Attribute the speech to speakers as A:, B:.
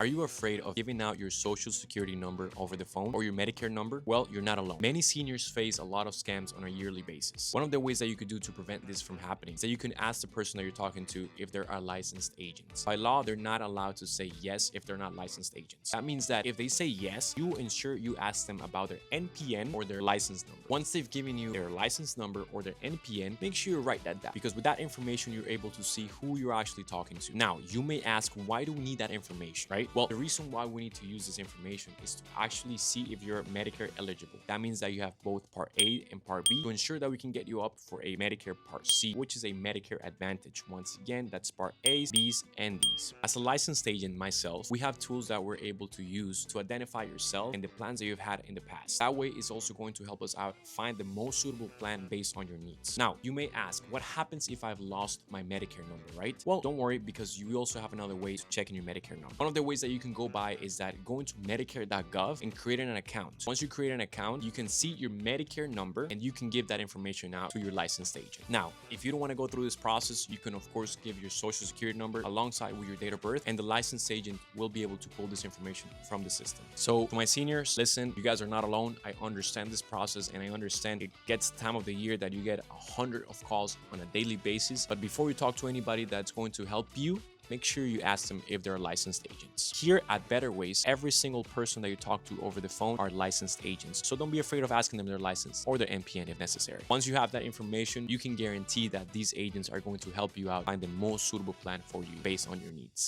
A: Are you afraid of giving out your social security number over the phone or your Medicare number? Well, you're not alone. Many seniors face a lot of scams on a yearly basis. One of the ways that you could do to prevent this from happening is that you can ask the person that you're talking to if they are licensed agents. By law, they're not allowed to say yes if they're not licensed agents. That means that if they say yes, you ensure you ask them about their NPN or their license number. Once they've given you their license number or their NPN, make sure you write that down, because with that information, you're able to see who you're actually talking to. Now, you may ask, why do we need that information, right? Well, the reason why we need to use this information is to actually see if you're Medicare eligible. That means that you have both Part A and Part B to ensure that we can get you up for a Medicare Part C, which is a Medicare Advantage. Once again, that's Part A's, B's, and D's. As a licensed agent myself, we have tools that we're able to use to identify yourself and the plans that you've had in the past. That way, it's also going to help us out find the most suitable plan based on your needs. Now, you may ask, what happens if I've lost my Medicare number, right? Well, don't worry, because you also have another way to check in your Medicare number. One of the ways that you can go by is that going to medicare.gov and creating an account. Once you create an account, you can see your Medicare number and you can give that information out to your licensed agent. Now, if you don't want to go through this process, you can of course give your social security number alongside with your date of birth, and the licensed agent will be able to pull this information from the system. So to my seniors, listen, you guys are not alone. I understand this process, and I understand it gets time of the year that you get 100 of calls on a daily basis. But before you talk to anybody that's going to help you, make sure you ask them if they're licensed agents. Here at Better Ways, every single person that you talk to over the phone are licensed agents. So don't be afraid of asking them their license or their NPN if necessary. Once you have that information, you can guarantee that these agents are going to help you out find the most suitable plan for you based on your needs.